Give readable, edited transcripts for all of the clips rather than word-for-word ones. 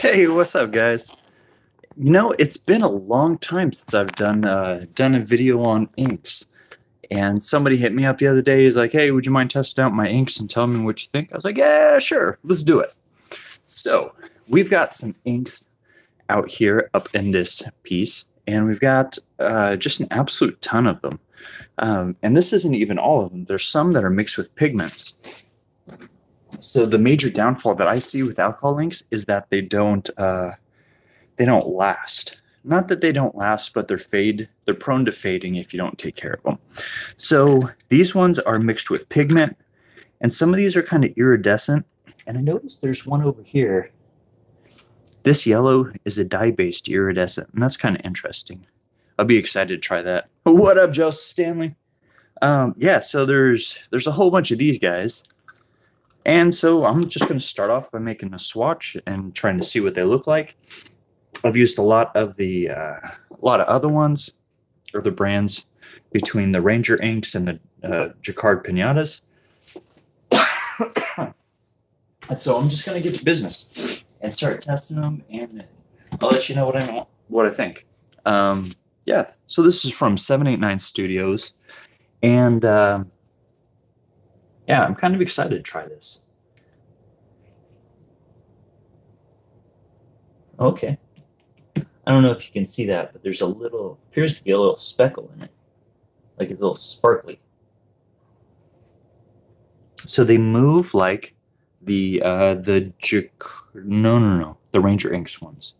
Hey, what's up, guys? It's been a long time since I've done a video on inks, and somebody hit me up the other day. He's like, "Hey, would you mind testing out my inks and telling me what you think?" I was like, "Yeah, sure, let's do it." So we've got some inks out here up in this piece, and we've got just an absolute ton of them. And this isn't even all of them. There's some that are mixed with pigments. So the major downfall that I see with alcohol inks is that they don't last. Not that they don't last, but they're prone to fading if you don't take care of them. So these ones are mixed with pigment, and some of these are kind of iridescent. And I noticed there's one over here. This yellow is a dye-based iridescent, and that's kind of interesting. I'll be excited to try that. What up, Joseph Stanley? Yeah, so there's a whole bunch of these guys. And so I'm just going to start off by making a swatch and trying to see what they look like. I've used a lot of other ones, or the brands, between the Ranger inks and the Jacquard Pinatas. And so I'm just going to get to business and start testing them, and I'll let you know what I think. Yeah, so this is from 789 Studios, and yeah, I'm kind of excited to try this. Okay. I don't know if you can see that, but there's appears to be a little speckle in it. Like it's a little sparkly. So they move like the Ranger Inks ones.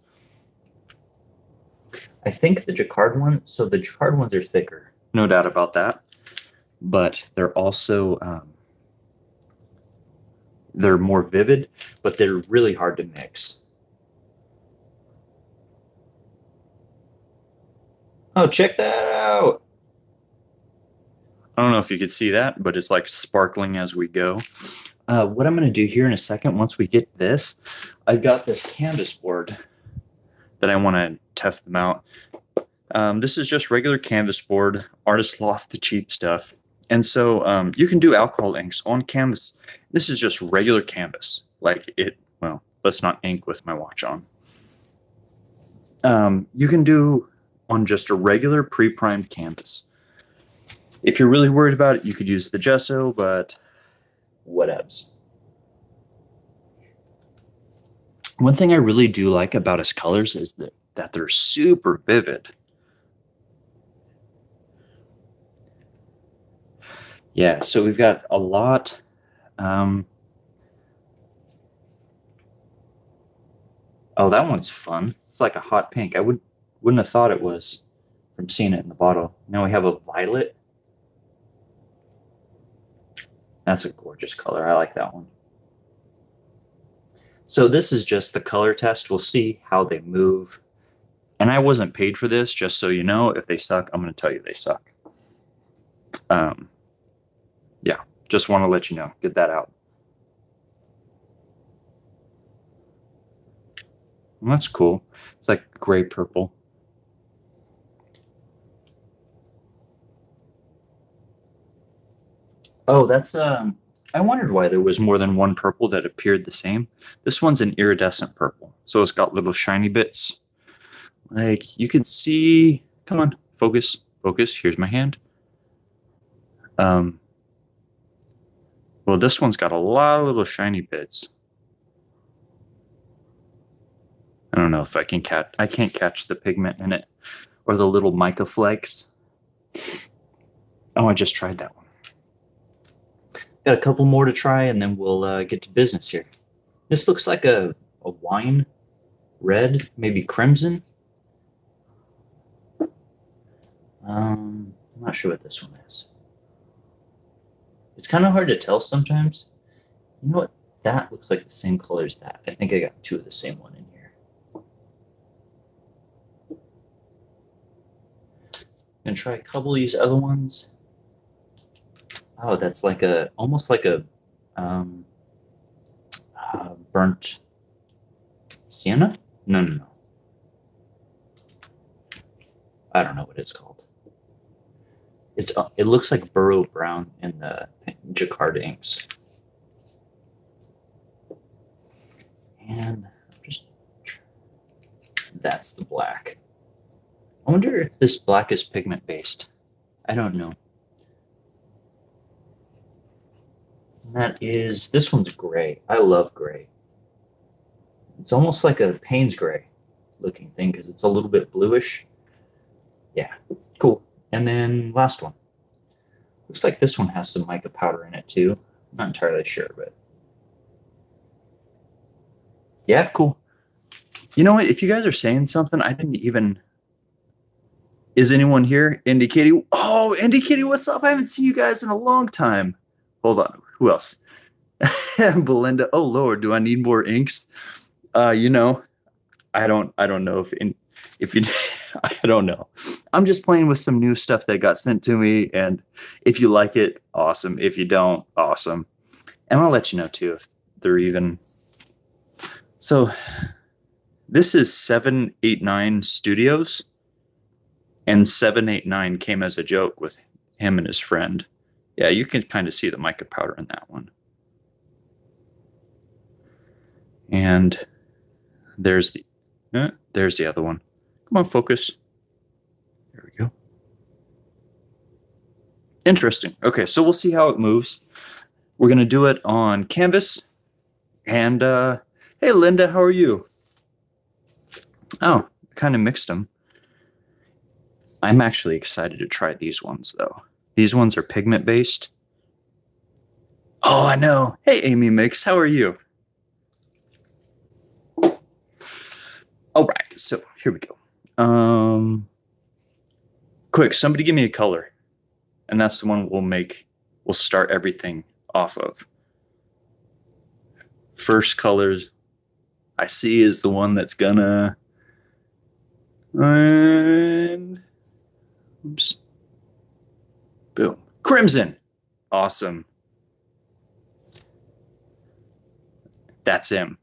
I think the Jacquard one, so the Jacquard ones are thicker, no doubt about that. But they're also, they're more vivid, but they're really hard to mix. Oh, check that out. I don't know if you could see that, but it's like sparkling as we go. What I'm going to do here in a second, once we get this, I've got this canvas board that I want to test them out. This is just regular canvas board, Artist Loft, the cheap stuff. And so you can do alcohol inks on canvas. This is just regular canvas. Well, let's not ink with my watch on. You can do on just a regular pre-primed canvas. If you're really worried about it, you could use the gesso, but whatevs. One thing I really do like about his colors is that they're super vivid. Yeah, so we've got a lot. Oh, that one's fun. It's like a hot pink. I wouldn't have thought it was from seeing it in the bottle. Now we have a violet. That's a gorgeous color. I like that one. So this is just the color test. We'll see how they move. And I wasn't paid for this, just so you know. If they suck, I'm going to tell you they suck. Yeah, just want to let you know. Get that out. Well, that's cool. It's like gray purple. Oh, that's I wondered why there was more than one purple that appeared the same. This one's an iridescent purple, so it's got little shiny bits. Like you can see. Come on, focus, focus. Here's my hand. Well, this one's got a lot of little shiny bits. I don't know if I can catch. I can't catch the pigment in it, or the little mica flakes. Oh, I just tried that one. Got a couple more to try, and then we'll get to business here. This looks like a wine red, maybe crimson. I'm not sure what this one is. It's kind of hard to tell sometimes. You know what? That looks like the same color as that. I think I got two of the same one in here. Gonna try a couple of these other ones. Oh, that's like almost like a burnt sienna? No. I don't know what it's called. It looks like burrow brown in the Jacquard inks. And I'm just that's the black. I wonder if this black is pigment-based. I don't know. And that is, this one's gray. I love gray. It's almost like a Payne's gray looking thing because it's a little bit bluish. Yeah, cool. And then last one. Looks like this one has some mica powder in it too. Not entirely sure, but yeah, cool. You know what? If you guys are saying something, I didn't even. Is anyone here? Indy Kitty. Oh, Indy Kitty, what's up? I haven't seen you guys in a long time. Hold on. Who else? Belinda. Oh Lord, do I need more inks? You know, I don't know if you I don't know. I'm just playing with some new stuff that got sent to me, and if you like it, awesome. If you don't, awesome. And I'll let you know too if they're even. So this is 789 Studios, and 789 came as a joke with him and his friend. Yeah, you can kind of see the mica powder in that one. And there's the other one. Come on, focus. There we go. Interesting. Okay, so we'll see how it moves. We're going to do it on canvas. And, hey, Linda, how are you? Oh, kind of mixed them. I'm actually excited to try these ones, though. These ones are pigment-based. Oh, I know. Hey, Amy Mix, how are you? All right, so here we go. Quick, somebody give me a color. And that's the one we'll start everything off of. First colors I see is the one that's gonna, and oops, boom, crimson. Awesome. That's him.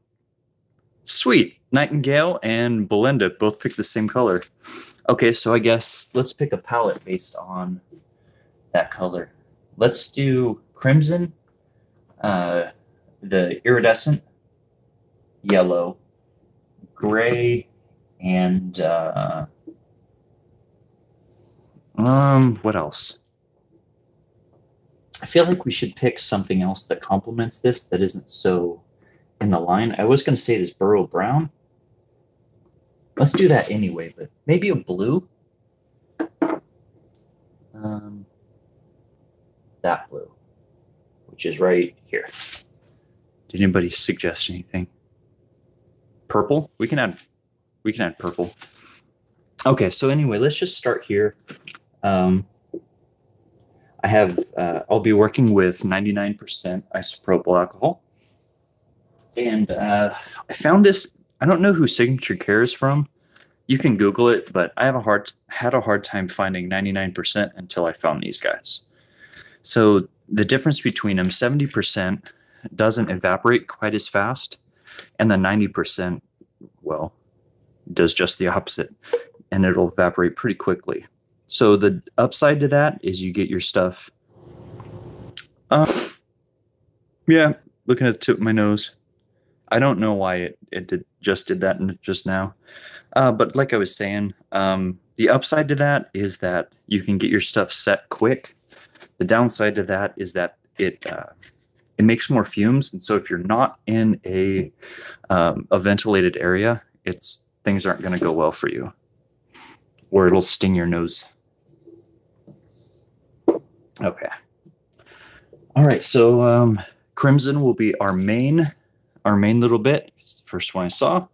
Sweet. Nightingale and Belinda both picked the same color. Okay, so I guess let's pick a palette based on that color. Let's do crimson, the iridescent, yellow, gray, and what else? I feel like we should pick something else that complements this that isn't so in the line. I was going to say this burrow brown. Let's do that anyway, but maybe a blue. That blue, which is right here. Did anybody suggest anything? Purple? We can add purple. Okay, so anyway, let's just start here. I have I'll be working with 99% isopropyl alcohol. And I found this. I don't know who Signature Care is from. You can Google it, but I had a hard time finding 99% until I found these guys. So the difference between them, 70% doesn't evaporate quite as fast, and the 90%, well, does just the opposite, and it'll evaporate pretty quickly. So the upside to that is you get your stuff. Yeah, looking at the tip of my nose. I don't know why it just did that just now. But like I was saying, the upside to that is that you can get your stuff set quick. The downside to that is that it makes more fumes. And so if you're not in a ventilated area, things aren't going to go well for you, or it'll sting your nose. Okay. All right. So crimson will be our main little bit. It's the first one I saw.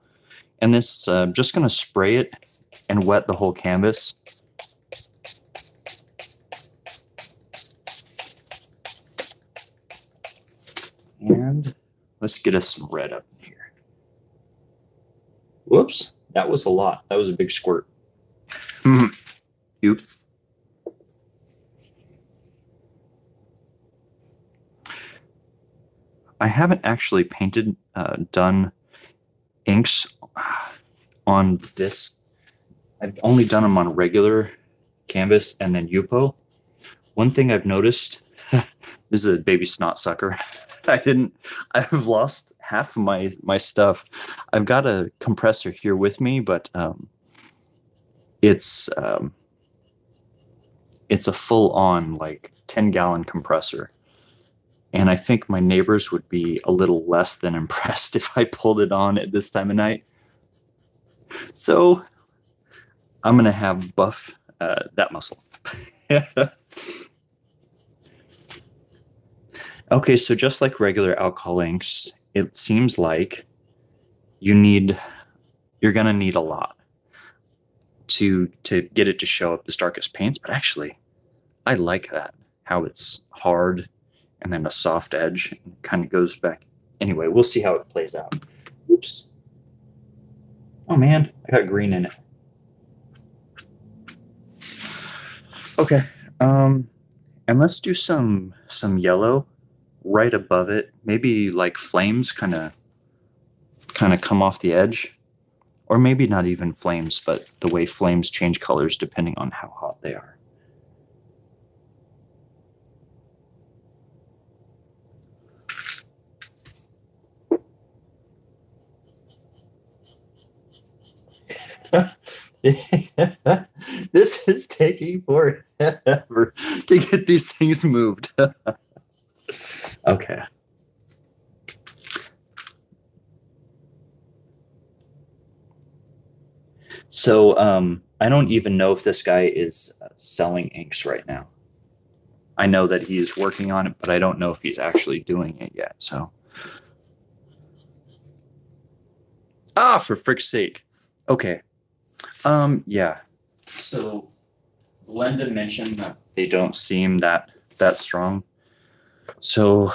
And this, I'm just going to spray it and wet the whole canvas. And let's get us some red up in here. Whoops, that was a lot. That was a big squirt. Oops. I haven't actually painted, done inks on this. I've only done them on regular canvas and then Yupo. One thing I've noticed, this is a baby snot sucker. I've lost half of my stuff. I've got a compressor here with me, but it's a full-on like 10-gallon compressor. And I think my neighbors would be a little less than impressed if I pulled it on at this time of night. So I'm going to have buff that muscle. Okay, so just like regular alcohol inks, it seems like you're going to need a lot to get it to show up as dark as paints. But actually, I like that, how it's hard and then a soft edge and kind of goes back. Anyway, we'll see how it plays out. Oops. Oh man, I got green in it. Okay, and let's do some yellow right above it. Maybe like flames kind of come off the edge, or maybe not even flames, but the way flames change colors depending on how hot they are. This is taking forever to get these things moved. Okay. So I don't even know if this guy is selling inks right now. I know that he's working on it, but I don't know if he's actually doing it yet. So, for frick's sake. Okay. Yeah. So Linda mentioned that they don't seem that strong. So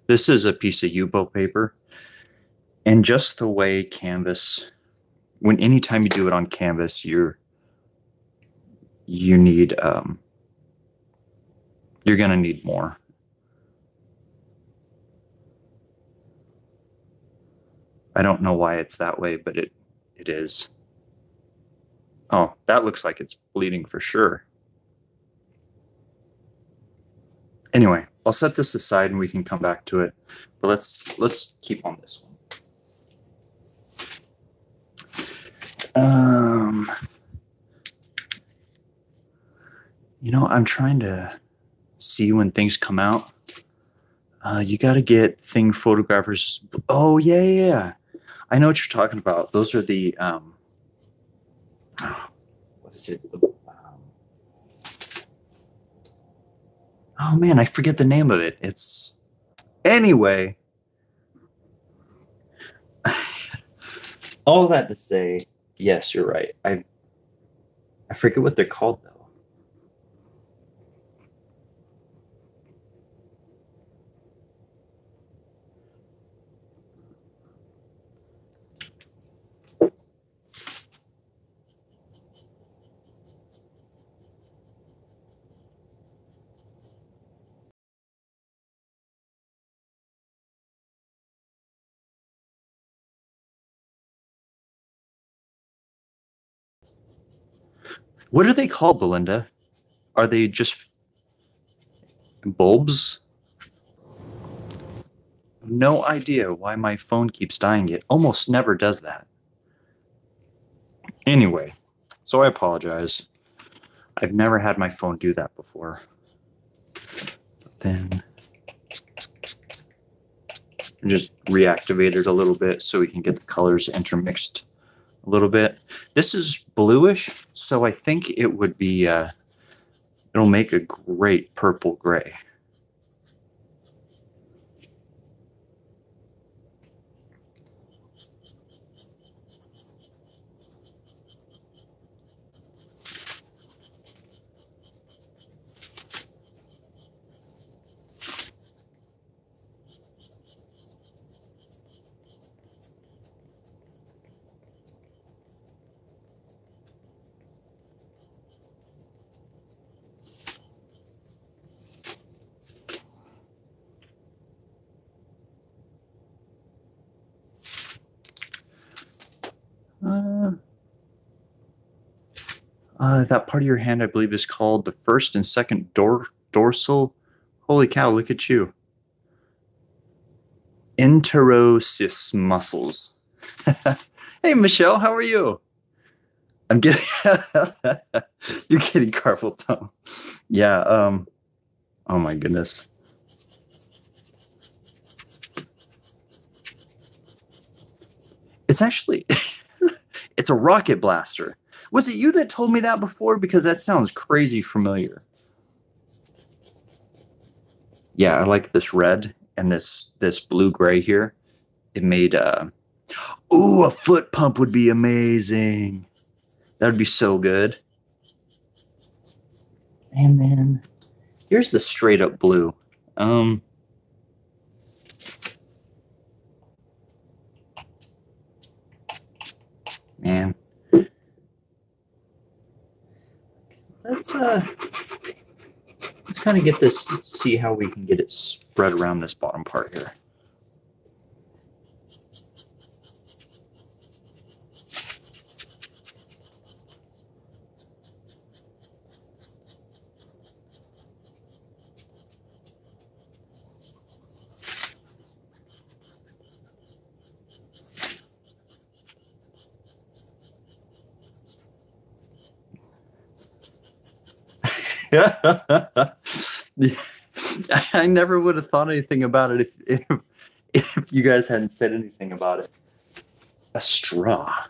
this is a piece of U-boat paper, and just the way canvas, anytime you do it on canvas, you're gonna need more. I don't know why it's that way, but it is. Oh, that looks like it's bleeding for sure. Anyway, I'll set this aside and we can come back to it. But let's keep on this one. You know, I'm trying to see when things come out. You got to get thing photographers. Oh, yeah. I know what you're talking about. Those are the, what is it? Oh man, I forget the name of it. Anyway, all that to say, yes, you're right. I forget what they're called though. What are they called, Belinda? Are they just bulbs? No idea why my phone keeps dying. It almost never does that. Anyway, so I apologize. I've never had my phone do that before. But then just reactivate it a little bit so we can get the colors intermixed a little bit. This is bluish, so I think it would be, it'll make a great purple gray. That part of your hand, I believe, is called the first and second dorsal. Holy cow, look at you. Interosis muscles. Hey, Michelle, how are you? I'm getting you're getting carpal tunnel. Yeah, oh my goodness. It's actually it's a rocket blaster. Was it you that told me that before? Because that sounds crazy familiar. Yeah, I like this red and this blue-gray here. It made ooh, a foot pump would be amazing. That would be so good. And then here's the straight up blue. Man. Let's kind of get this, see how we can get it spread around this bottom part here. I never would have thought anything about it if you guys hadn't said anything about it. A straw.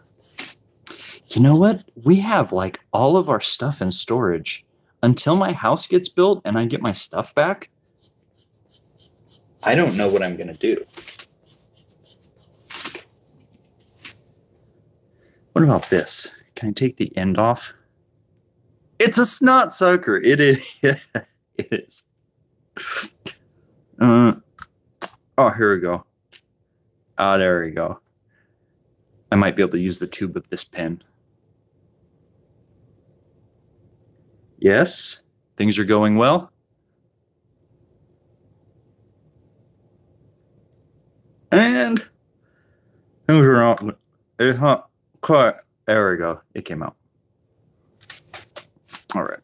You know what? We have like all of our stuff in storage. Until my house gets built and I get my stuff back, I don't know what I'm going to do. What about this? Can I take the end off? It's a snot sucker. It is. It is. Oh, here we go. Ah, there we go. I might be able to use the tube of this pen. Yes, things are going well. And there we go. It came out. All right.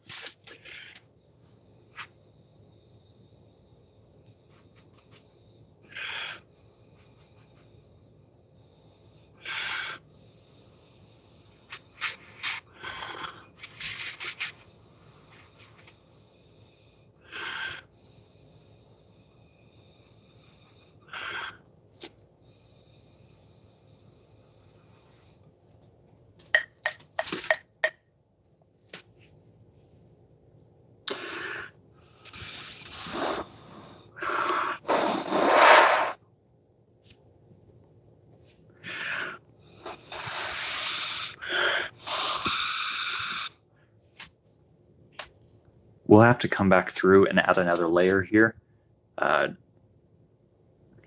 We'll have to come back through and add another layer here.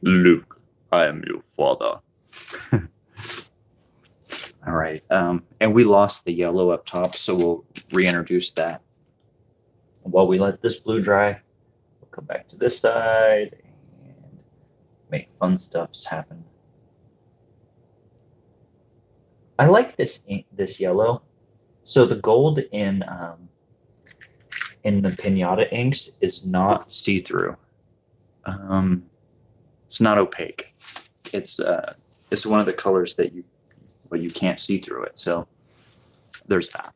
Luke, I am your father. All right, and we lost the yellow up top, so we'll reintroduce that. While we let this blue dry, we'll come back to this side and make fun stuffs happen. I like this yellow. So the gold in the pinata inks is not see-through. It's not opaque. It's one of the colors that you can't see through it. So there's that.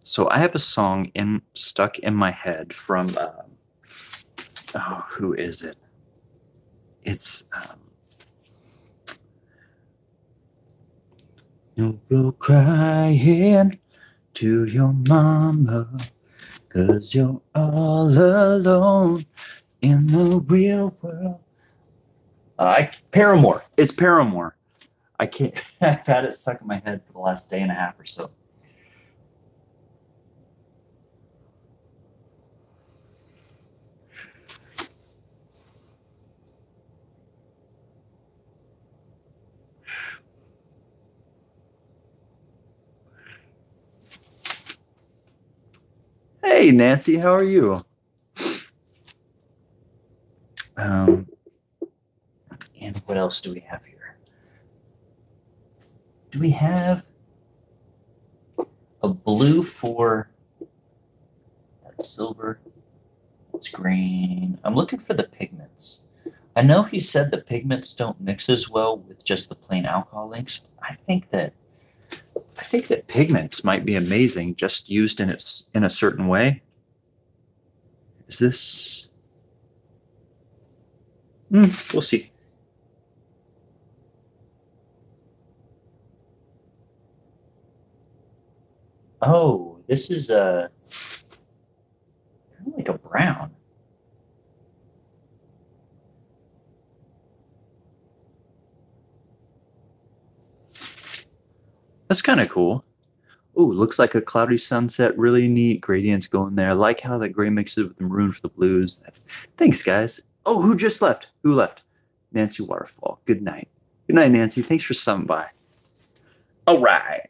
So I have a song stuck in my head from oh, who is it? It's you'll go crying to your mama 'cause you're all alone in the real world. Paramore. It's Paramore. I can't. I've had it stuck in my head for the last day and a half or so. Hey, Nancy, how are you? And What else do we have here? Do we have a blue for that silver? It's green. I'm looking for the pigments. I know he said the pigments don't mix as well with just the plain alcohol inks. But I think that pigments might be amazing just used in a certain way. Is this? We'll see. Oh, this is kind of like a brown. That's kind of cool. Ooh, looks like a cloudy sunset. Really neat gradients going there. I like how that gray mixes with the maroon for the blues. Thanks, guys. Oh, who just left? Who left? Nancy Waterfall. Good night. Good night, Nancy. Thanks for stopping by. All right.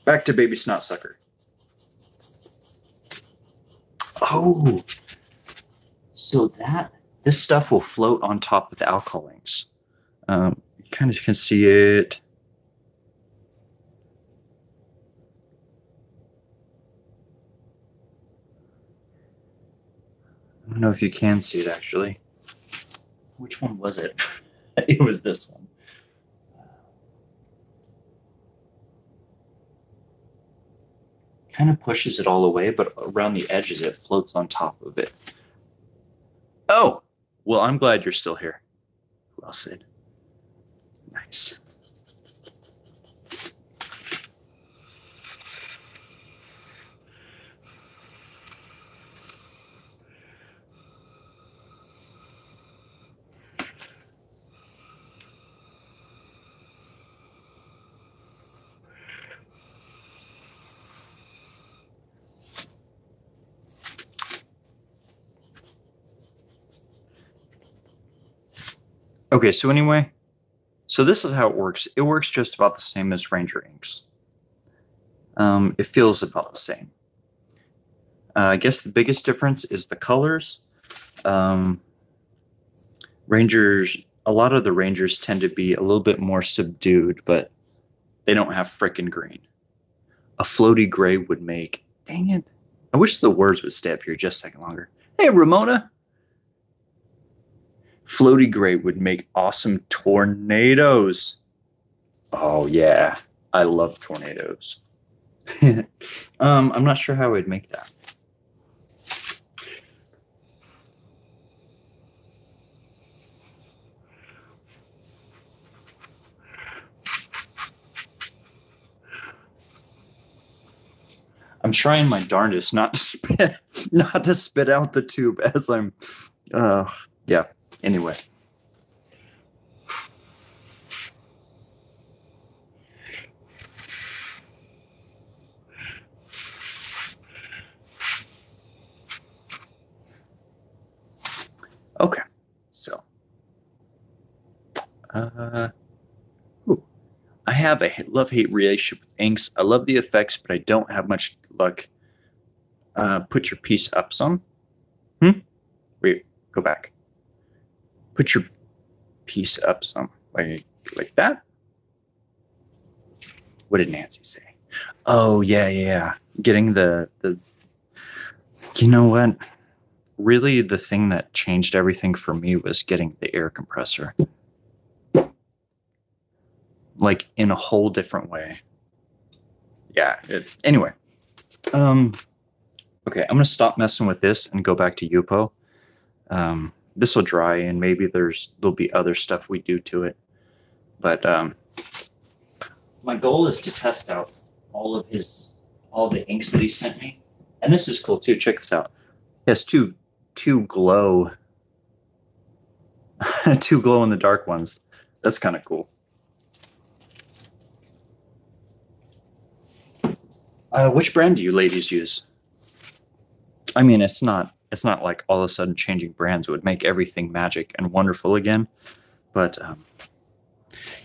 Back to Baby Snot Sucker. Oh, so this stuff will float on top of the alcohol inks. You kind of can see it. I don't know if you can see it actually. Which one was it? It was this one. Kind of pushes it all away, but around the edges it floats on top of it. Oh, well, I'm glad you're still here. Well said. Nice. Okay, so anyway, so this is how it works. It works just about the same as Ranger inks. It feels about the same. I guess the biggest difference is the colors. Rangers, a lot of the Rangers tend to be a little bit more subdued, but they don't have frickin' green. A floaty gray would make, dang it. I wish the words would stay up here just a second longer. Hey, Ramona. Floaty gray would make awesome tornadoes. Oh, yeah. I love tornadoes. I'm not sure how I'd make that. I'm trying my darndest not to spit out the tube as I'm yeah. Anyway. Okay. So ooh. I have a love-hate relationship with inks. I love the effects, but I don't have much luck. Put your piece up some. Wait, go back. Put your piece up some. Like that? What did Nancy say? Oh, yeah. Getting the you know what? Really, the thing that changed everything for me was getting the air compressor. Like, in a whole different way. Yeah, anyway. Okay, I'm going to stop messing with this and go back to Yupo. This will dry, and maybe there'll be other stuff we do to it. But my goal is to test out all the inks that he sent me. And this is cool, too. Check this out. It has two glow in the dark ones. That's kind of cool. Which brand do you ladies use? I mean, it's not like all of a sudden changing brands would make everything magic and wonderful again. But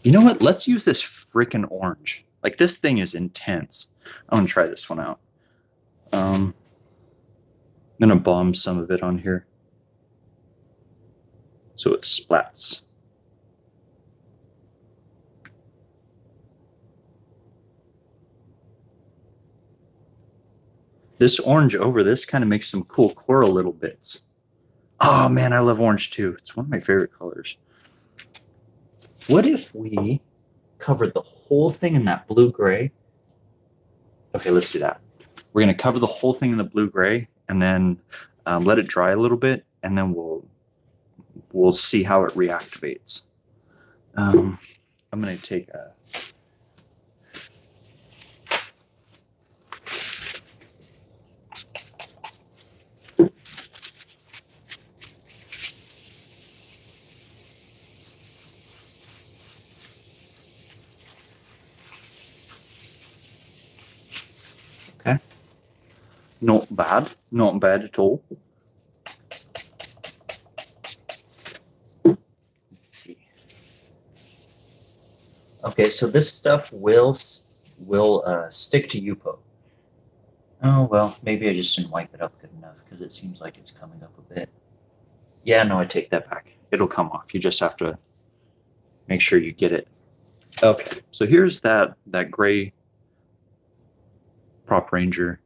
you know what? Let's use this freaking orange. Like, this thing is intense. I'm going to try this one out. I'm going to bomb some of it on here. so it splats. This orange over this kind of makes some cool coral little bits. Oh man, I love orange too. It's one of my favorite colors. What if we covered the whole thing in that blue-gray? Okay, let's do that. We're going to cover the whole thing in the blue-gray and then let it dry a little bit, and then we'll see how it reactivates. I'm going to take a... Okay. Not bad. Not bad at all. Let's see. Okay, so this stuff will stick to Yupo. Oh, well, maybe I just didn't wipe it up good enough because it seems like it's coming up a bit. Yeah, no, I take that back. It'll come off. You just have to make sure you get it. Okay, so here's that gray Prop Ranger.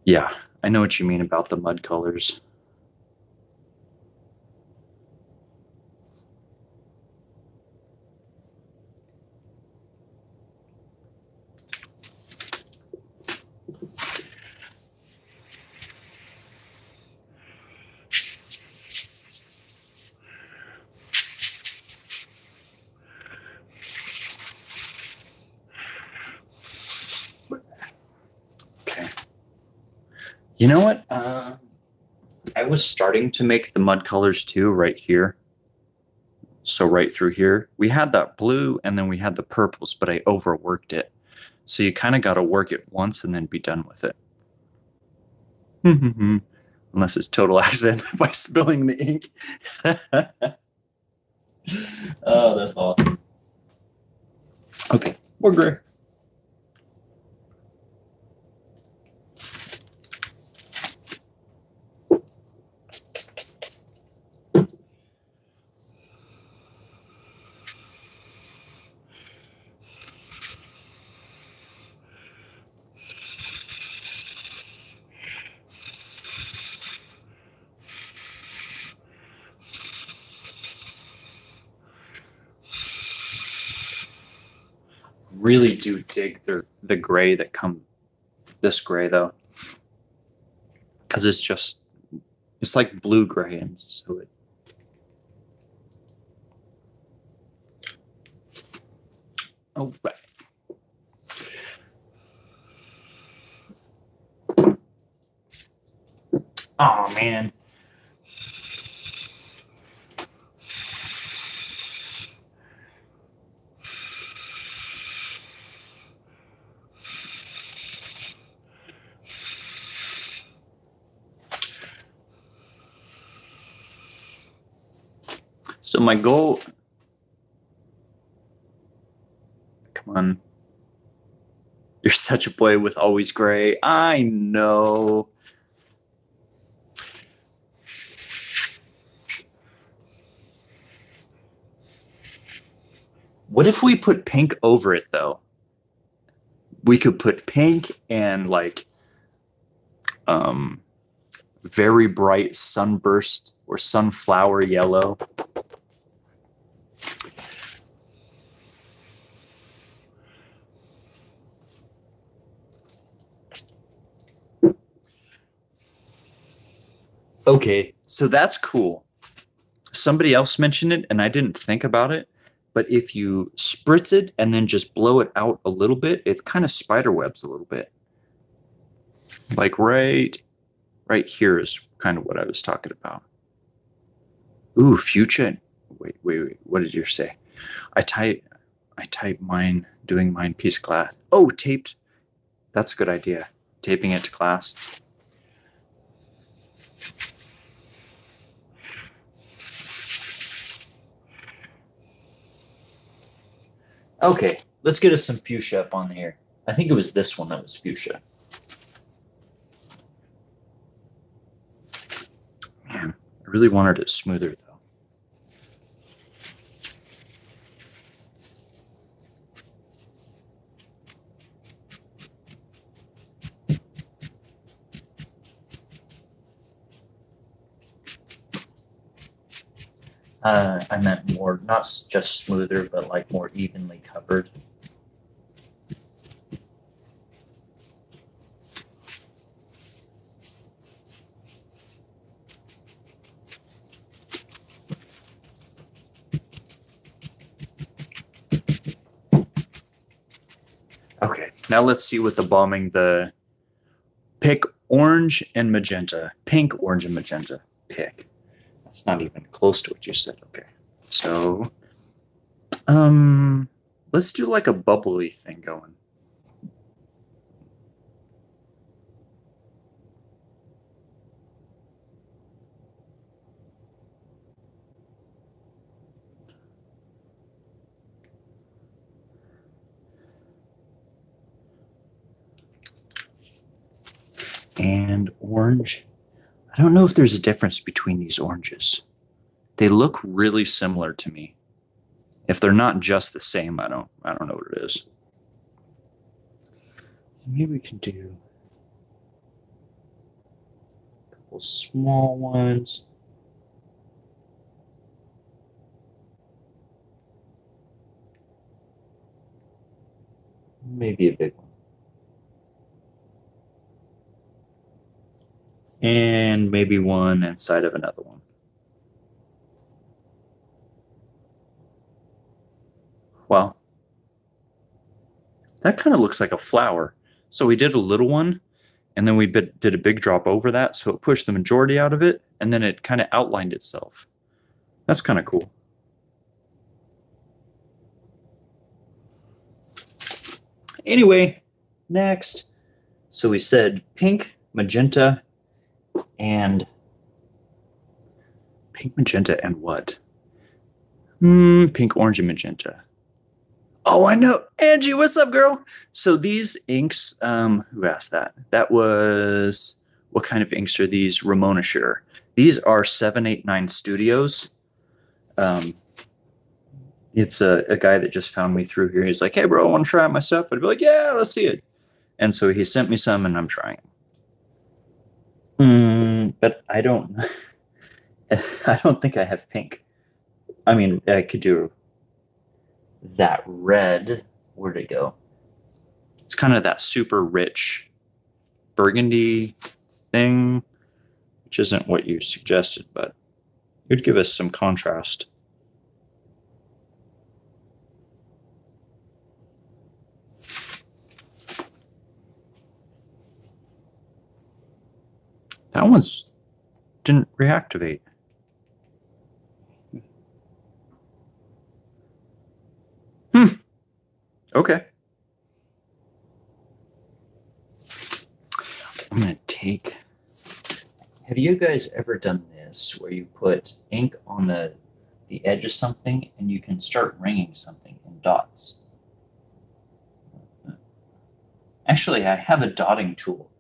Yeah, I know what you mean about the mud colors. You know what? I was starting to make the mud colors too right here. So right through here. We had that blue and then we had the purples, but I overworked it. So you kind of got to work it once and then be done with it. Unless it's total accident by spilling the ink. Oh, that's awesome. Okay, we're gray. Really do dig the gray that this gray though, because it's like blue gray, and so it right. Oh man. So my goal, come on. You're such a boy with always gray. I know. What if we put pink over it though? We could put pink and like very bright sunburst or sunflower yellow. Okay, so that's cool. Somebody else mentioned it and I didn't think about it, but if you spritz it and then just blow it out a little bit, it kind of spiderwebs a little bit. Like right here is kind of what I was talking about. Ooh, fuchsia. Wait, what did you say? I type mine, doing mine piece of glass. Oh, taped. That's a good idea. Taping it to glass. Okay, let's get us some fuchsia up on here. I think it was this one that was fuchsia. Man, I really wanted it smoother though. I meant more, not just smoother, but like more evenly covered. Okay, now let's see what the bombing the pick orange and magenta. Pink, orange, and magenta. Pick. That's not even close to what you said. Okay. So let's do like a bubbly thing going. And orange. I don't know if there's a difference between these oranges. They look really similar to me. If they're not just the same, I don't know what it is. Maybe we can do a couple small ones. Maybe a big one. And maybe one inside of another one. Wow. That kind of looks like a flower. So we did a little one, and then we did a big drop over that, so it pushed the majority out of it, and then it kind of outlined itself. That's kind of cool. Anyway, next. So we said pink, magenta, and pink, magenta, and what? Pink, orange, and magenta. Oh, I know. Angie, what's up, girl? So these inks, who asked that? That was, what kind of inks are these? Ramona Sure. These are 789 Studios. It's a guy that just found me through here. He's like, hey, bro, I want to try out my stuff. I'd be like, yeah, let's see it. And so he sent me some, and I'm trying it. But I don't, I don't think I have pink. I mean, I could do that red. Where'd it go? It's kind of that super rich burgundy thing, which isn't what you suggested, but it would give us some contrast. That one's didn't reactivate. Okay. I'm going to take... Have you guys ever done this where you put ink on the edge of something and you can start ringing something in dots? Actually, I have a dotting tool.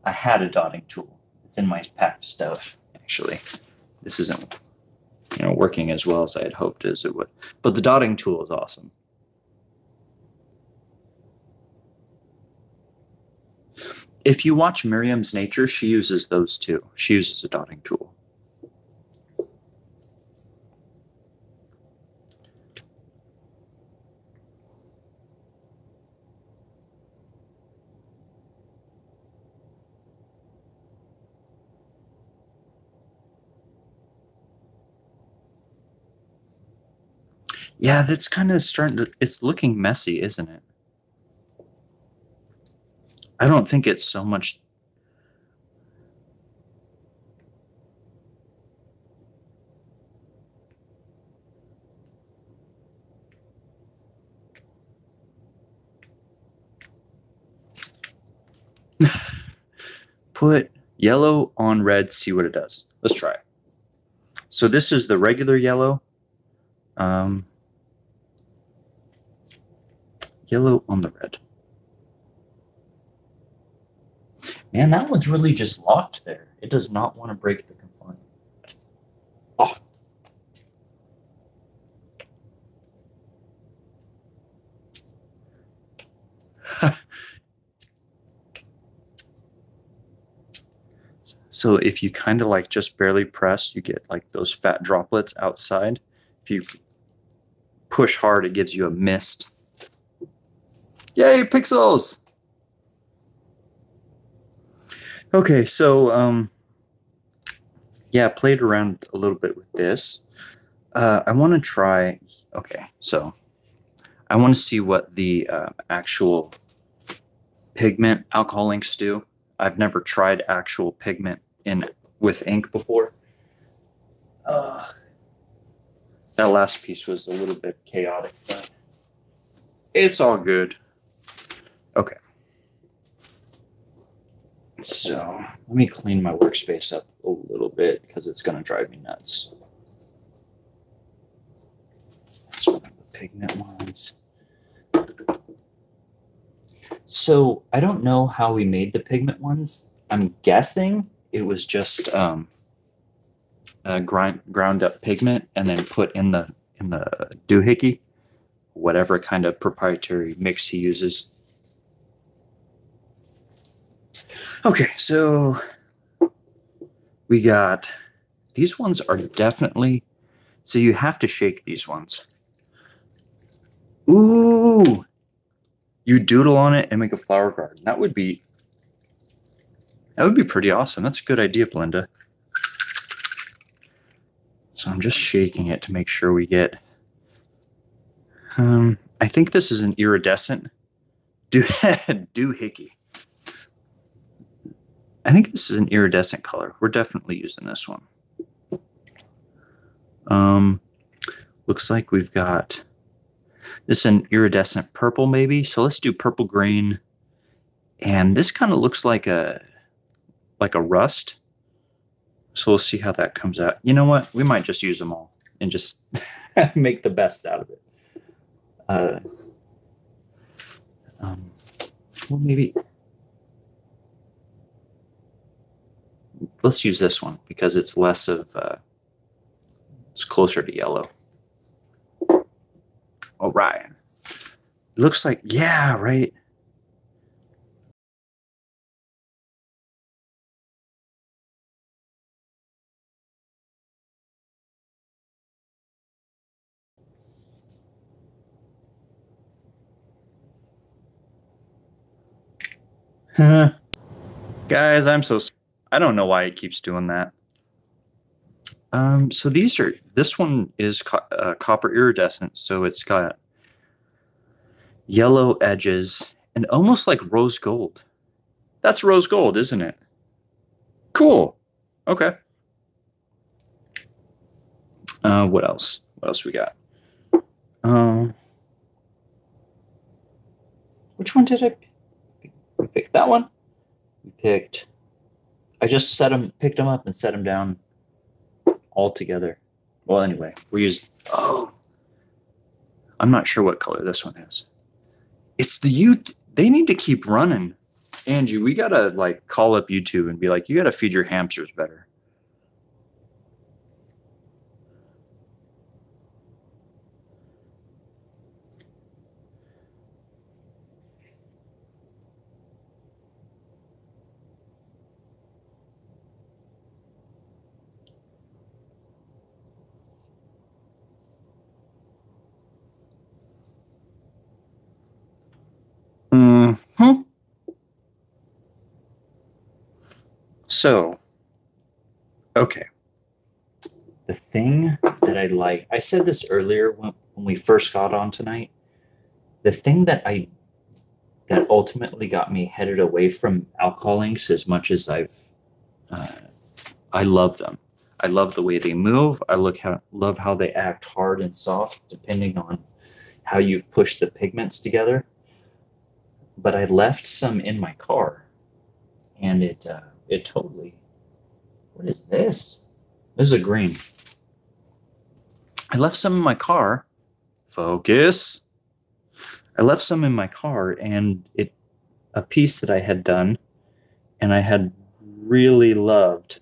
I had a dotting tool. It's in my packed stuff, actually. This isn't, working as well as I had hoped as it would. But the dotting tool is awesome. If you watch Miriam's Nature, she uses those too. She uses a dotting tool. Yeah, that's kind of starting to, it's looking messy, isn't it? I don't think it's so much. Put yellow on red, see what it does. Let's try it. So this is the regular yellow. Yellow on the red. Man, that one's really just locked there. It does not want to break the confinement. Oh. So if you kind of like just barely press, you get like those fat droplets outside. If you push hard, it gives you a mist. Yay, pixels! Okay, so yeah, played around a little bit with this. I want to try. Okay, so I want to see what the actual pigment alcohol inks do. I've never tried actual pigment with ink before. That last piece was a little bit chaotic, but it's all good. Okay. So let me clean my workspace up a little bit because it's going to drive me nuts. That's one of the pigment ones. So I don't know how we made the pigment ones. I'm guessing it was just ground up pigment and then put in the doohickey, whatever kind of proprietary mix he uses. Okay, so we got these ones are definitely, so you have to shake these ones. Ooh, you doodle on it and make a flower garden. That would be pretty awesome. That's a good idea, Belinda. So I'm just shaking it to make sure we get, I think this is an iridescent doohickey. I think this is an iridescent color. We're definitely using this one. Looks like we've got this is an iridescent purple maybe. So let's do purple green. And this kind of looks like a rust. So we'll see how that comes out. You know what? We might just use them all and just make the best out of it. Well, maybe let's use this one because it's less of, it's closer to yellow. All right. It looks like, yeah, right. Guys, I don't know why it keeps doing that. So this one is copper iridescent, so it's got yellow edges and almost like rose gold. That's rose gold, isn't it? Cool. Okay. What else? What else we got? Which one did I pick? We picked that one. I just picked them up and set them down all together. Well, anyway, we used, I'm not sure what color this one is. It's they need to keep running. Angie, we gotta like call up YouTube and be like, you gotta feed your hamsters better. So, okay. The thing that I like, I said this earlier when we first got on tonight. The thing that ultimately got me headed away from alcohol inks as much as I love them. I love the way they move. I love how they act hard and soft depending on how you've pushed the pigments together. But I left some in my car, and it totally. What is this? This is a green. I left some in my car. Focus. I left some in my car, and a piece that I had done, and I had really loved.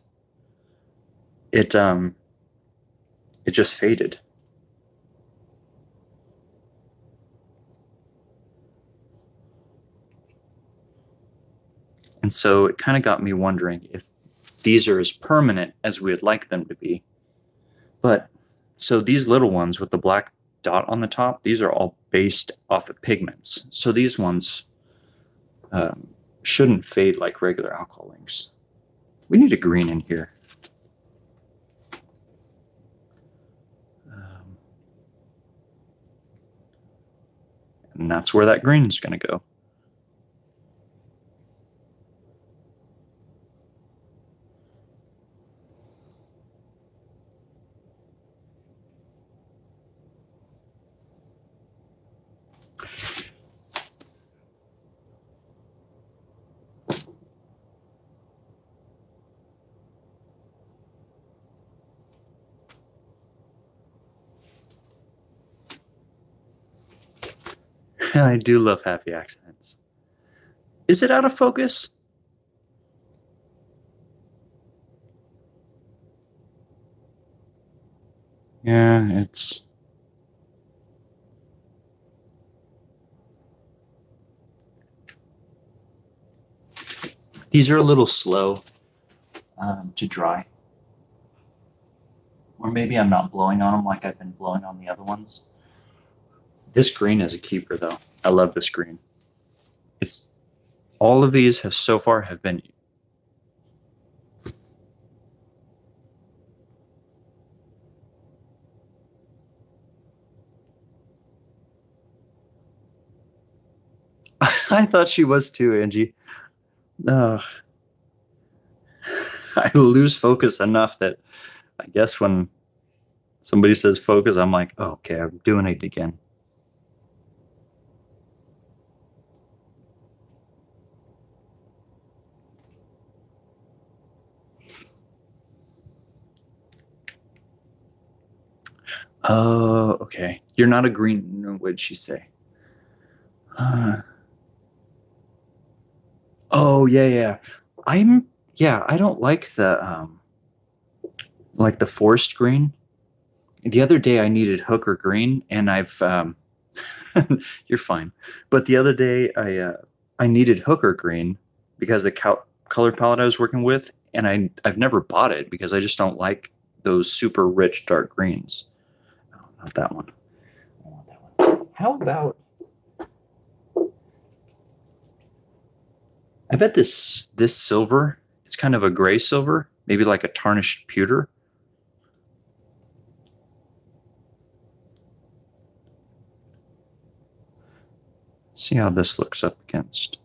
It just faded. And so it kind of got me wondering if these are as permanent as we would like them to be. But so these little ones with the black dot on the top, these are all based off of pigments. So these ones shouldn't fade like regular alcohol inks. We need a green in here. And that's where that green is going to go. I do love happy accidents. Is it out of focus? Yeah, it's... These are a little slow to dry. Or maybe I'm not blowing on them like I've been blowing on the other ones. This green is a keeper, though. I love this green. It's all of these have so far have been. I thought she was too, Angie. I lose focus enough that I guess when somebody says focus, I'm like, oh, okay, I'm doing it again. Oh, okay. You're not a green, what'd she say? Oh, yeah. I don't like the forest green. The other day I needed hooker green and I've you're fine. But the other day I needed hooker green because the color palette I was working with, and I've never bought it because I just don't like those super rich dark greens. Not that one. I want that one. How about... I bet this silver, it's kind of a gray silver, maybe like a tarnished pewter. See how this looks up against.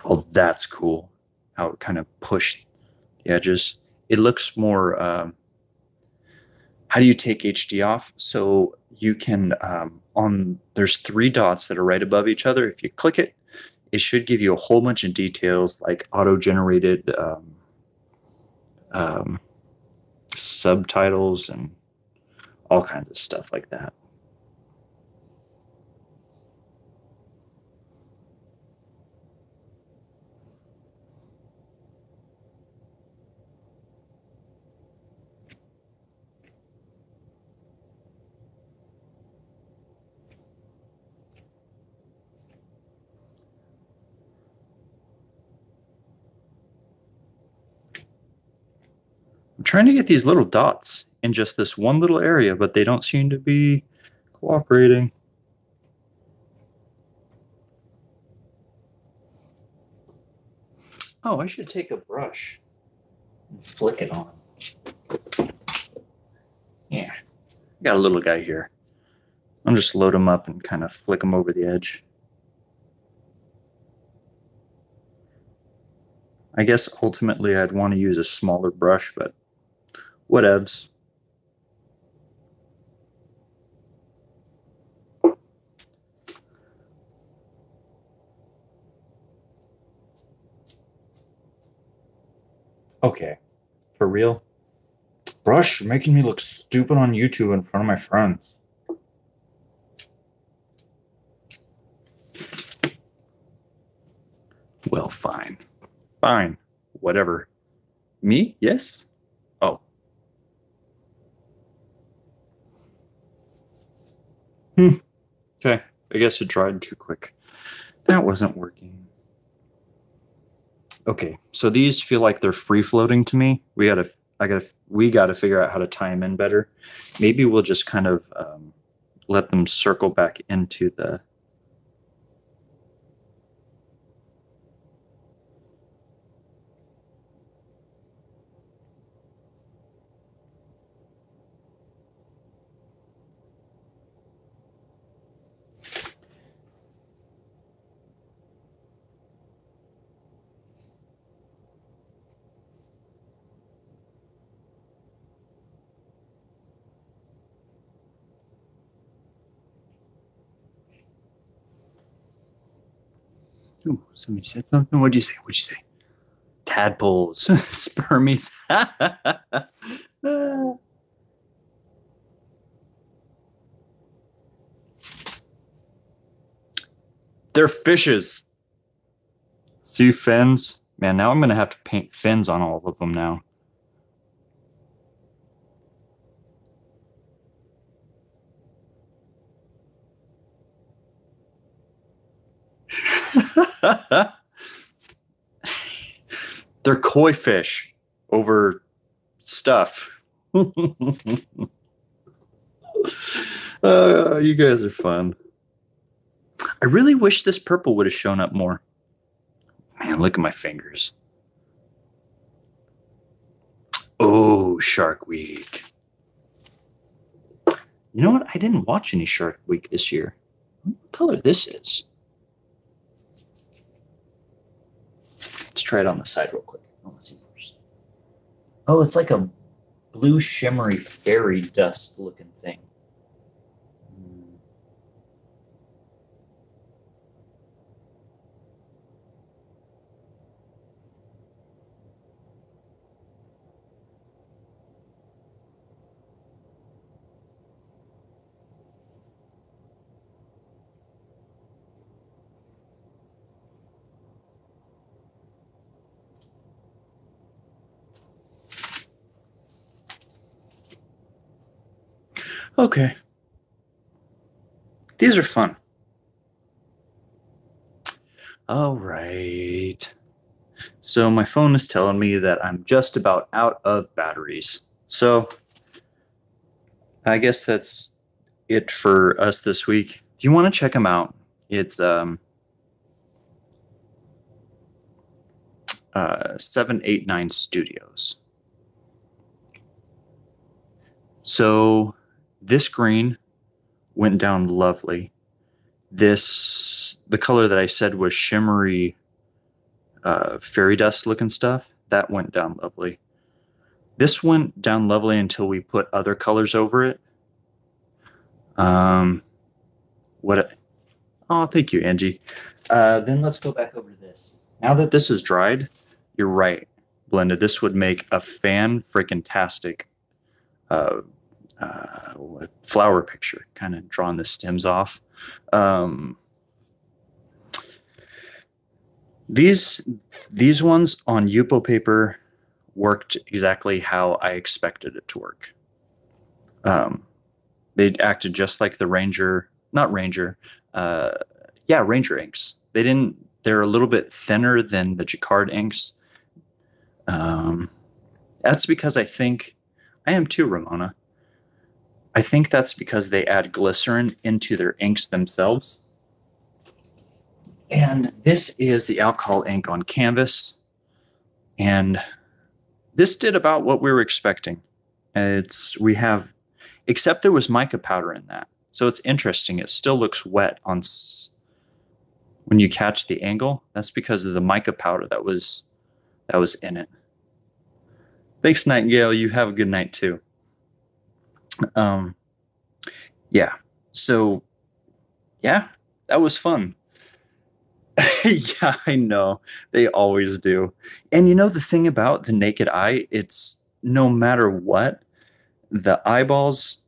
Oh, that's cool. How it kind of pushed the edges. It looks more, how do you take HD off? So you can, there's 3 dots that are right above each other. If you click it, it should give you a whole bunch of details like auto-generated subtitles and all kinds of stuff like that. I'm trying to get these little dots in just this one little area, but they don't seem to be cooperating. Oh, I should take a brush and flick it on. Yeah, got a little guy here. I'll just load him up and kind of flick him over the edge. I guess ultimately I'd want to use a smaller brush, but whatevs. Okay, for real? Brush, you're making me look stupid on YouTube in front of my friends. Well, fine. Fine. Whatever. Me? Yes? Oh. Okay, I guess it dried too quick. That wasn't working. Okay, so these feel like they're free floating to me. We gotta figure out how to tie them in better. Maybe we'll just kind of let them circle back into the. Ooh, somebody said something. What'd you say? What'd you say? Tadpoles, spermies. They're fishes. See fins? Man, now I'm gonna have to paint fins on all of them now. They're koi fish over stuff. You guys are fun. I really wish this purple would have shown up more. Man, look at my fingers. Oh, Shark Week. You know what? I didn't watch any Shark Week this year. What color this is? Let's try it on the side real quick. Oh, let's see first. Oh, it's like a blue shimmery fairy dust looking thing. Okay. These are fun. All right. So my phone is telling me that I'm just about out of batteries. So I guess that's it for us this week. Do you want to check them out? It's 789 Studios. So this green went down lovely. The color that I said was shimmery fairy dust looking stuff, that went down lovely. This went down lovely until we put other colors over it. Oh, thank you, Angie. Then let's go back over to this. Now that this is dried, you're right, Blended. This would make a fan-freaking-tastic flower picture, kind of drawing the stems off. These ones on Yupo paper worked exactly how I expected it to work. They acted just like the Ranger inks. They're a little bit thinner than the Jacquard inks. That's because I am too, Ramona. I think that's because they add glycerin into their inks themselves. And this is the alcohol ink on canvas. And this did about what we were expecting. Except there was mica powder in that. So it's interesting. It still looks wet when you catch the angle. That's because of the mica powder that was in it. Thanks, Nightingale. You have a good night too. Yeah. So, yeah, that was fun. Yeah, I know. They always do. And you know the thing about the naked eye, it's no matter what, the eyeballs,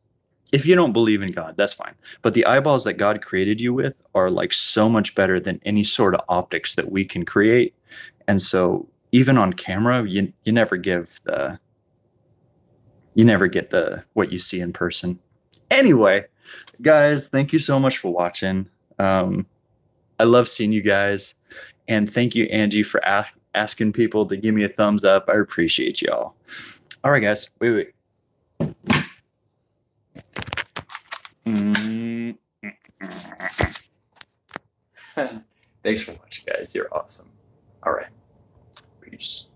if you don't believe in God, that's fine. But the eyeballs that God created you with are like so much better than any sort of optics that we can create. And so even on camera, you never get what you see in person. Anyway, Guys, thank you so much for watching. I love seeing you guys. And thank you, Angie, for asking people to give me a thumbs up. I appreciate y'all. All right, guys. Wait. Thanks for watching, guys. You're awesome. All right. Peace.